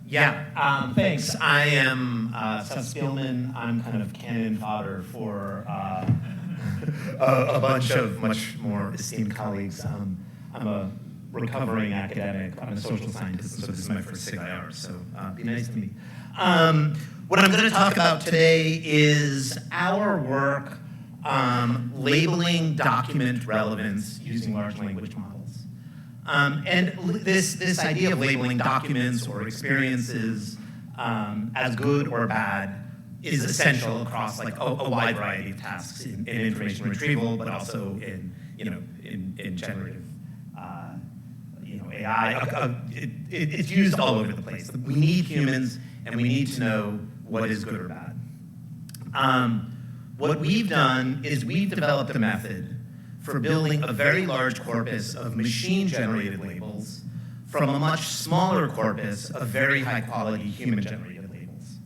Thanks. I am Seth Spielman. I'm kind of cannon fodder for a bunch of much more esteemed colleagues. I'm a recovering academic. I'm a social scientist, so this is my first SIGIR, so be nice to me. What I'm going to talk about today is our work labeling document relevance using large language models. And this idea of labeling documents or experiences as good or bad is essential across like a wide variety of tasks in information retrieval, but also in generative AI. It's used all over the place. We need humans, and we need to know what is good or bad. What we've done is we've developed a method for building a very large corpus of machine-generated labels from a much smaller corpus of very high-quality human-generated labels.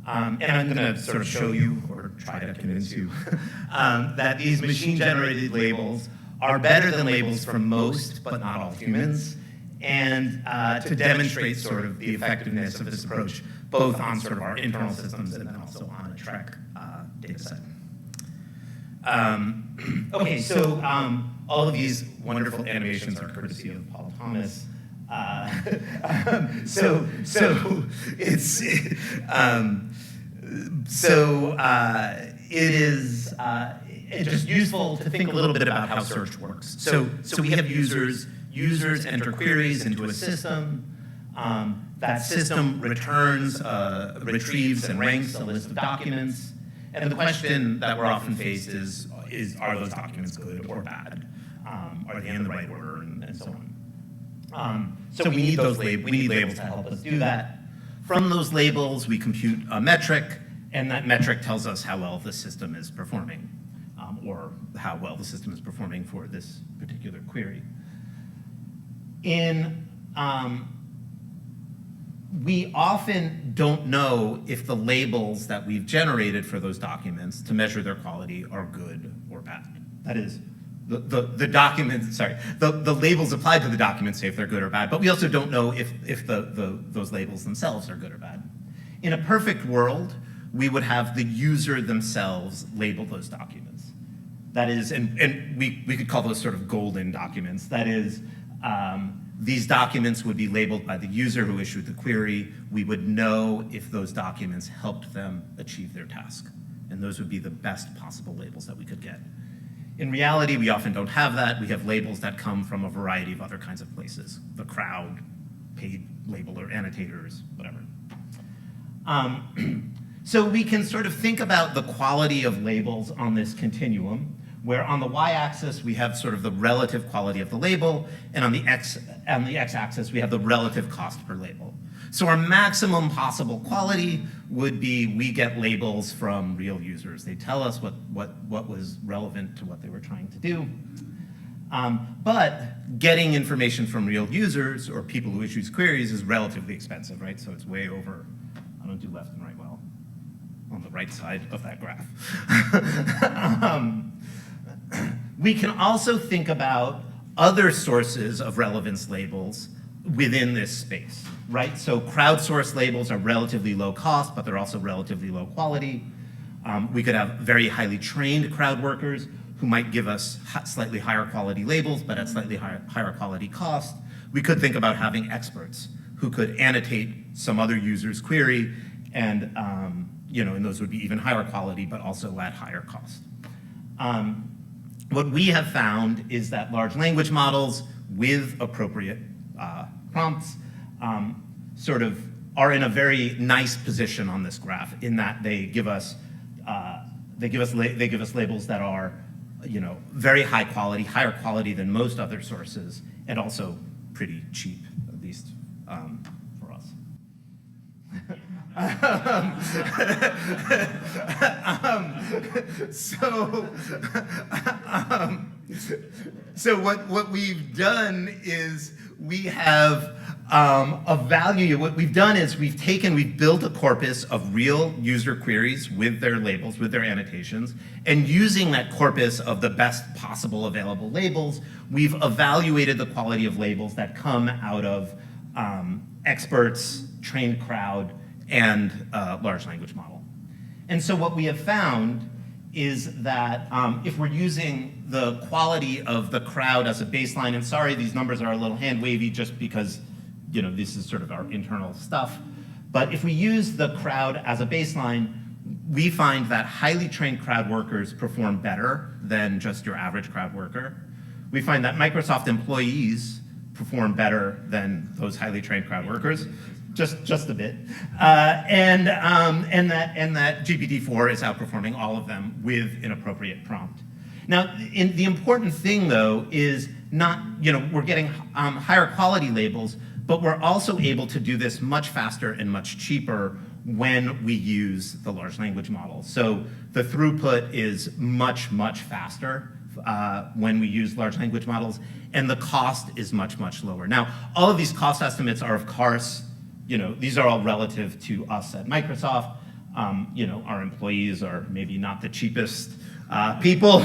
And I'm going to sort of show you, or try to convince you, that these machine-generated labels are better than labels from most, but not all humans, and to demonstrate sort of the effectiveness of this approach, both on sort of our internal systems and then also on a Trek data set. Okay, so all of these wonderful animations are courtesy of Paul Thomas. It's just useful to think a little bit about how search works. So we have users. Users enter queries into a system. That system returns, retrieves, and ranks a list of documents. And the question that we're often faced is are those documents good or bad? Are they in the right order, and so on? So we need those labels. We need labels to help us do that. From those labels, we compute a metric, and that metric tells us how well the system is performing, or how well the system is performing for this particular query. We often don't know if the labels that we've generated for those documents to measure their quality are good or bad. That is, the documents, sorry, the labels applied to the documents say if they're good or bad, but we also don't know if those labels themselves are good or bad. In a perfect world, we would have the user themselves label those documents. That is, and we could call those sort of golden documents. That is, these documents would be labeled by the user who issued the query. We would know if those documents helped them achieve their task. And those would be the best possible labels that we could get. In reality, we often don't have that. We have labels that come from a variety of other kinds of places. The crowd, paid labeler, annotators, whatever. So we can sort of think about the quality of labels on this continuum, where on the y-axis we have sort of the relative quality of the label, and on the x-axis we have the relative cost per label. So our maximum possible quality would be we get labels from real users. They tell us what was relevant to what they were trying to do. But getting information from real users or people who issue queries is relatively expensive, right? So it's way over, I don't do left and right well, on the right side of that graph. We can also think about other sources of relevance labels within this space, right? So crowdsourced labels are relatively low cost, but they're also relatively low quality. We could have very highly trained crowd workers who might give us slightly higher quality labels, but at slightly higher quality cost. We could think about having experts who could annotate some other user's query, and and those would be even higher quality, but also at higher cost. What we have found is that large language models with appropriate prompts sort of are in a very nice position on this graph in that they give us labels that are very high quality, higher quality than most other sources, and also pretty cheap, at least for us. So what we've done is we have what we've done is we've built a corpus of real user queries with their labels, with their annotations, and using that corpus of the best possible available labels, we've evaluated the quality of labels that come out of experts trained crowd, and large language model. And so what we have found is that if we're using the quality of the crowd as a baseline, and sorry, these numbers are a little hand wavy just because this is sort of our internal stuff, but if we use the crowd as a baseline, we find that highly trained crowd workers perform better than just your average crowd worker. We find that Microsoft employees perform better than those highly trained crowd workers, just a bit, and that GPT-4 is outperforming all of them with an appropriate prompt. Now, the important thing though is not, we're getting higher quality labels, but we're also able to do this much faster and much cheaper when we use the large language model. So the throughput is much, much faster when we use large language models, and the cost is much, much lower. Now, all of these cost estimates are, of course, these are all relative to us at Microsoft. Our employees are maybe not the cheapest people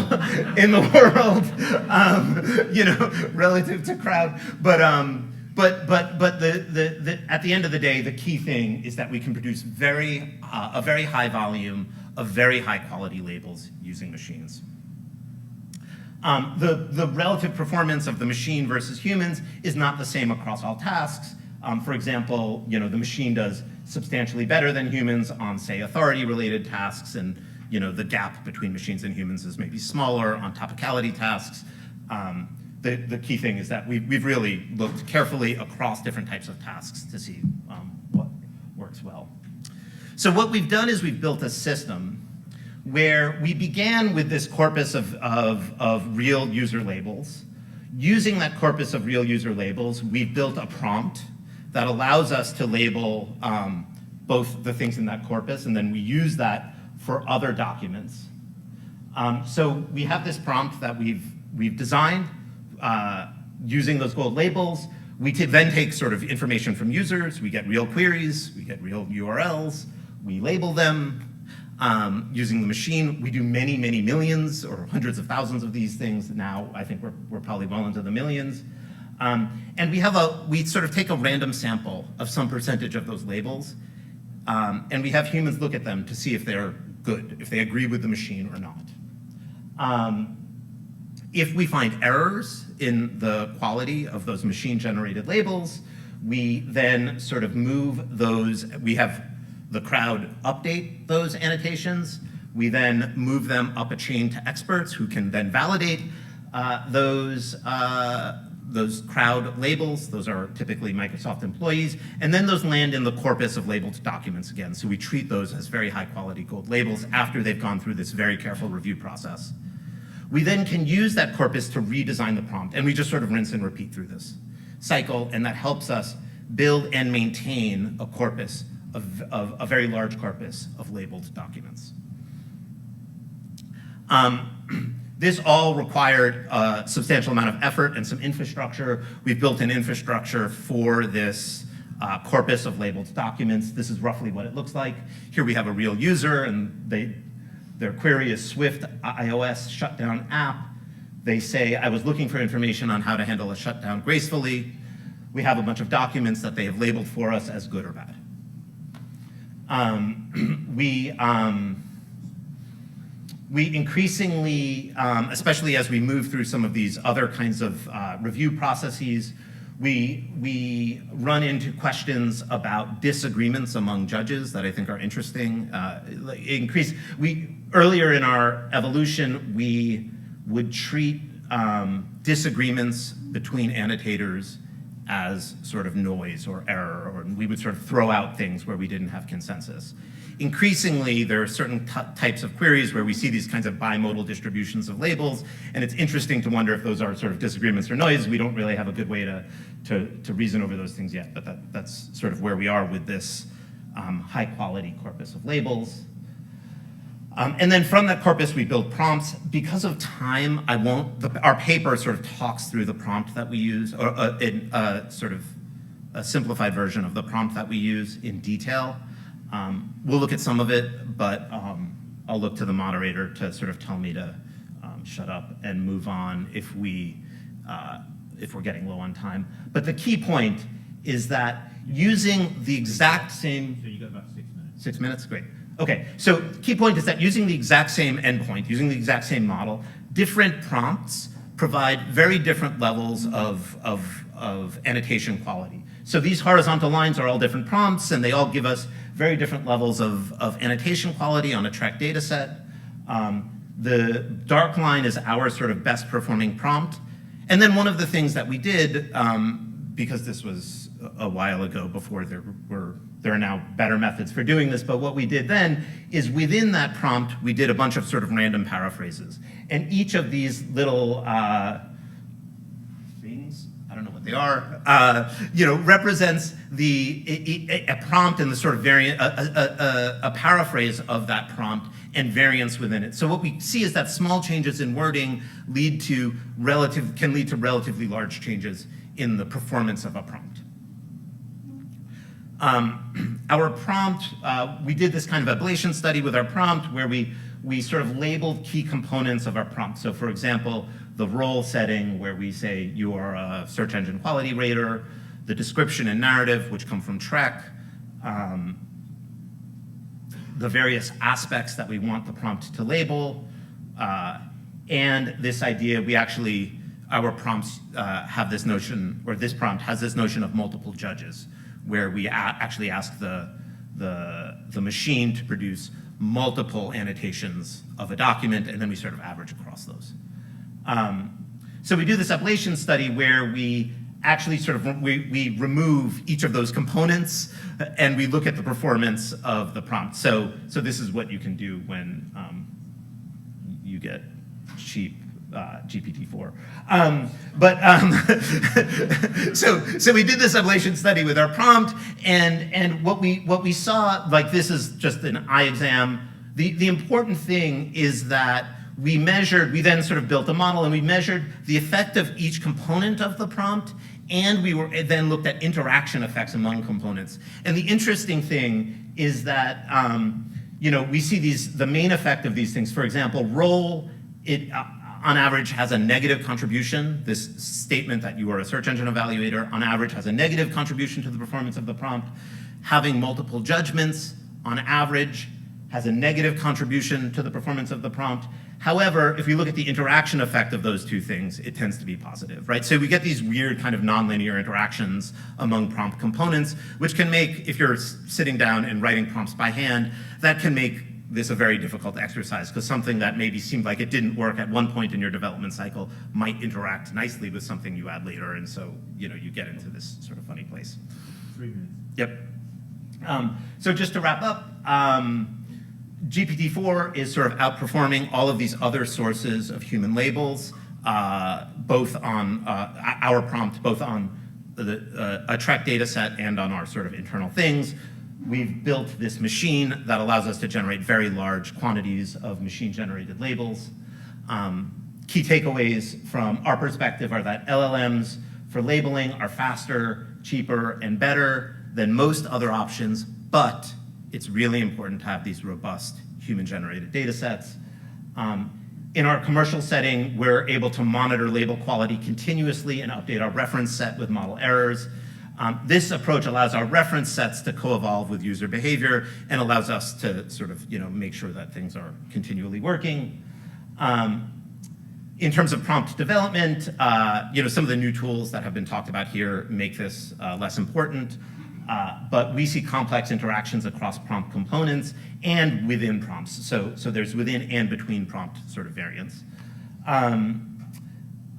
in the world, relative to crowd. But at the end of the day, the key thing is that we can produce a very high volume of very high quality labels using machines. The relative performance of the machine versus humans is not the same across all tasks. For example, the machine does substantially better than humans on, say, authority-related tasks, and the gap between machines and humans is maybe smaller on topicality tasks. The key thing is that we've really looked carefully across different types of tasks to see what works well. So what we've done is we've built a system where we began with this corpus of real user labels. Using that corpus of real user labels, we've built a prompt that allows us to label both the things in that corpus, and then we use that for other documents. So we have this prompt that we've designed using those gold labels. We then take sort of information from users. We get real queries. We get real URLs. We label them using the machine. We do many, many millions or hundreds of thousands of these things. Now I think we're probably well into the millions. And we sort of take a random sample of some percentage of those labels, and we have humans look at them to see if they're good, if they agree with the machine or not. If we find errors in the quality of those machine-generated labels, we then sort of move those. We have the crowd update those annotations. We then move them up a chain to experts who can then validate those crowd labels. Those are typically Microsoft employees. And then those land in the corpus of labeled documents again. So we treat those as very high quality gold labels after they've gone through this very careful review process. We then can use that corpus to redesign the prompt. And we just sort of rinse and repeat through this cycle. And that helps us build and maintain a corpus of a very large corpus of labeled documents. This all required a substantial amount of effort and some infrastructure. We've built an infrastructure for this corpus of labeled documents. This is roughly what it looks like. Here we have a real user, and their query is Swift iOS shutdown app. They say, I was looking for information on how to handle a shutdown gracefully. We have a bunch of documents that they have labeled for us as good or bad. We increasingly, especially as we move through some of these other kinds of review processes, we run into questions about disagreements among judges that I think are interesting. Earlier in our evolution, we would treat disagreements between annotators as sort of noise or error, or we would sort of throw out things where we didn't have consensus. Increasingly, there are certain types of queries where we see these kinds of bimodal distributions of labels, and it's interesting to wonder if those are sort of disagreements or noise. We don't really have a good way to reason over those things yet, but that's sort of where we are with this high quality corpus of labels. And then from that corpus, we build prompts. Because of time, our paper sort of talks through the prompt that we use, or sort of a simplified version of the prompt that we use in detail. We'll look at some of it, but I'll look to the moderator to sort of tell me to shut up and move on if we're getting low on time. But the key point is that using the exact same... So you got about 6 minutes. 6 minutes? Great. Okay, so key point is that using the exact same endpoint, using the exact same model, different prompts provide very different levels of annotation quality. So these horizontal lines are all different prompts, and they all give us very different levels of annotation quality on a tracked data set. The dark line is our sort of best performing prompt. And then one of the things that we did, because this was a while ago before there are now better methods for doing this, but what we did then is within that prompt, we did a bunch of sort of random paraphrases. And each of these little things, I don't know what they are, represents a prompt and the sort of variant, a paraphrase of that prompt and variance within it. So what we see is that small changes in wording can lead to relatively large changes in the performance of a prompt. Our prompt, we did this kind of ablation study with our prompt where we sort of labeled key components of our prompt. So for example, the role setting where we say you are a search engine quality rater, the description and narrative which come from Trek, the various aspects that we want the prompt to label, and this idea, our prompts have this notion, or this prompt has this notion of multiple judges, where we actually ask the machine to produce multiple annotations of a document, and then we sort of average across those. So we do this ablation study where we actually we remove each of those components and we look at the performance of the prompt. So this is what you can do when you get cheap GPT-4. So we did this ablation study with our prompt, and what we saw, like this is just an eye exam. The important thing is that we then sort of built a model and we measured the effect of each component of the prompt, and we then looked at interaction effects among components. And the interesting thing is that we see the main effect of these things. For example, role, on average has a negative contribution. This statement that you are a search engine evaluator on average has a negative contribution to the performance of the prompt. Having multiple judgments on average has a negative contribution to the performance of the prompt. However, if we look at the interaction effect of those two things, it tends to be positive, right? So we get these weird kind of nonlinear interactions among prompt components, which can make, if you're sitting down and writing prompts by hand, that can make this a very difficult exercise, because something that maybe seemed like it didn't work at one point in your development cycle might interact nicely with something you add later, and so you get into this sort of funny place. 3 minutes. Yep. So just to wrap up, GPT-4 is sort of outperforming all of these other sources of human labels, both on our prompt, both on a tracked data set and on our sort of internal things. We've built this machine that allows us to generate very large quantities of machine-generated labels. Key takeaways from our perspective are that LLMs for labeling are faster, cheaper, and better than most other options, but it's really important to have these robust human-generated data sets. In our commercial setting, we're able to monitor label quality continuously and update our reference set with model errors. This approach allows our reference sets to co-evolve with user behavior and allows us to sort of make sure that things are continually working. In terms of prompt development, some of the new tools that have been talked about here make this less important. But we see complex interactions across prompt components and within prompts. So there's within and between prompt sort of variance.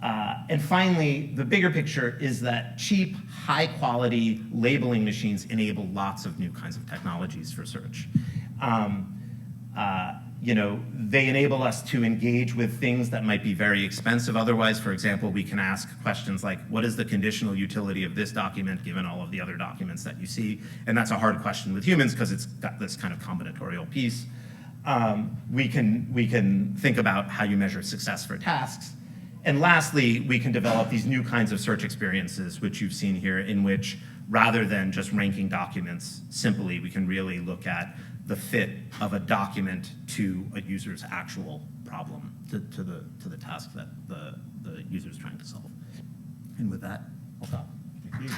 And finally, the bigger picture is that cheap, high-quality labeling machines enable lots of new kinds of technologies for search. They enable us to engage with things that might be very expensive otherwise. For example, we can ask questions like, what is the conditional utility of this document given all of the other documents that you see? And that's a hard question with humans because it's got this kind of combinatorial piece. We can think about how you measure success for tasks. And lastly, we can develop these new kinds of search experiences, which you've seen here, in which rather than just ranking documents simply, we can really look at the fit of a document to a user's actual problem, to the task that the user is trying to solve. And with that, I'll stop. Thank you.